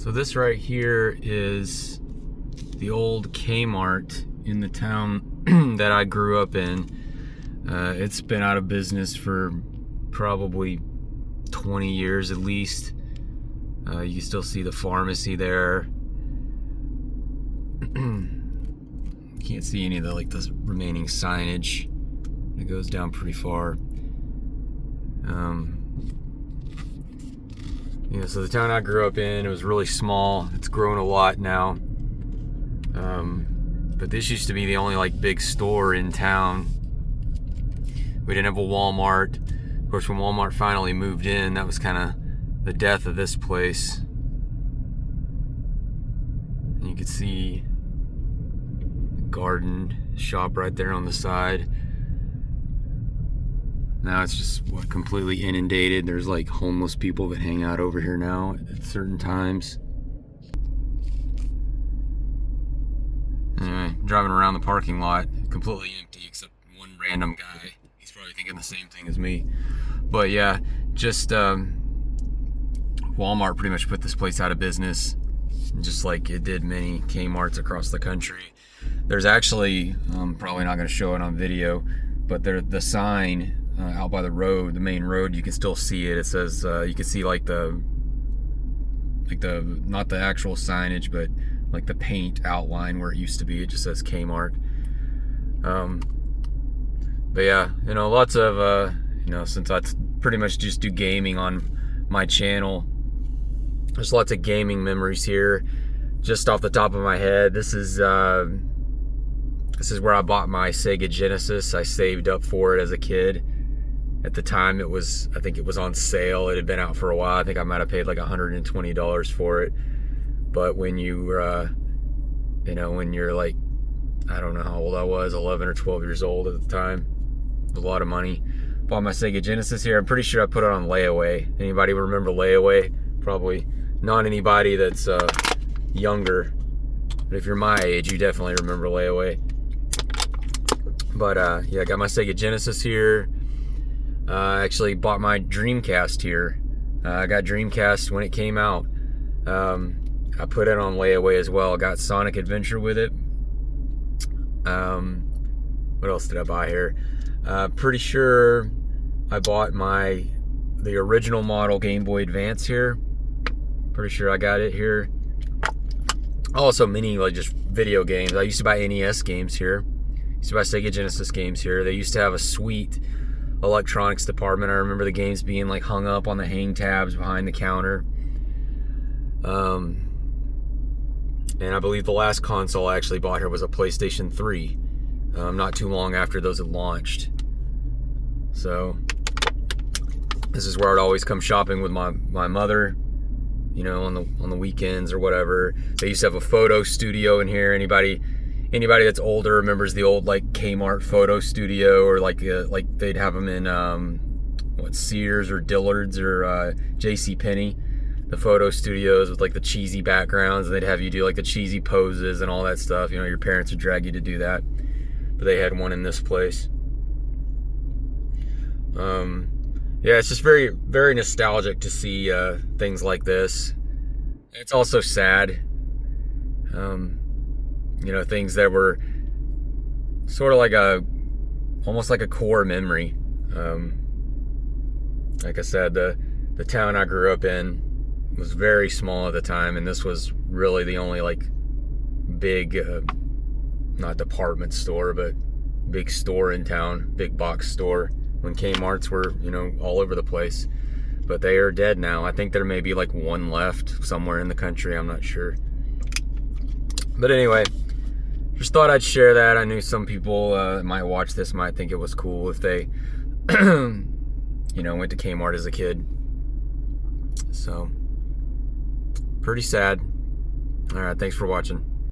So this right here is the old K-Mart in the town that I grew up in. It's been out of business for probably 20 years at least. You can still see the pharmacy there. Can't see any of the remaining signage. It goes down pretty far. So the town I grew up in, it was really small. It's grown a lot now. But this used to be the only big store in town. We didn't have a Walmart. Of course, when Walmart finally moved in, that was kind of the death of this place. And you could see the garden shop right there on the side. Now it's just completely inundated. There's homeless people that hang out over here now at certain times. Anyway, driving around the parking lot, completely empty except one random guy. He's probably thinking the same thing as me. But yeah, just Walmart pretty much put this place out of business, just like it did many K-Marts across the country. There's actually, I'm probably not going to show it on video, but the sign out by the road, the main road, you can still see it. It says, you can see not the actual signage, but the paint outline where it used to be. It just says K-Mart. But yeah, lots of, since I pretty much just do gaming on my channel, there's lots of gaming memories here. Just off the top of my head, this is where I bought my Sega Genesis. I saved up for it as a kid. At the time, I think it was on sale. It had been out for a while. I think I might have paid $120 for it. But when you're I don't know how old I was, 11 or 12 years old at the time, it was a lot of money. Bought my Sega Genesis here. I'm pretty sure I put it on layaway. Anybody remember layaway? Probably not anybody that's younger. But if you're my age, you definitely remember layaway. But yeah, I got my Sega Genesis here. I actually bought my Dreamcast here. I got Dreamcast when it came out. I put it on layaway as well. I got Sonic Adventure with it. What else did I buy here? Pretty sure I bought the original model Game Boy Advance here. Pretty sure I got it here. Also many just video games. I used to buy NES games here. Used to buy Sega Genesis games here. They used to have a sweet electronics department. I remember the games being hung up on the hang tabs behind the counter. And I believe the last console I actually bought here was a PlayStation 3. Not too long after those had launched. So this is where I'd always come shopping with my mother, on the weekends or whatever. They used to have a photo studio in here. Anybody that's older remembers the old K-Mart photo studio, or they'd have them in Sears or Dillard's or JCPenney. The photo studios with the cheesy backgrounds, and they'd have you do the cheesy poses and all that stuff. Your parents would drag you to do that. But they had one in this place. Yeah, it's just very, very nostalgic to see things like this. It's also sad. Things that were sort of almost like a core memory. Like I said, the town I grew up in was very small at the time, and this was really the only big, not department store, but big store in town, big box store, when Kmart's were, all over the place. But they are dead now. I think there may be one left somewhere in the country, I'm not sure. But anyway, just thought I'd share that. I knew some people might watch this, might think it was cool if they went to Kmart as a kid. So pretty sad. All right, thanks for watching.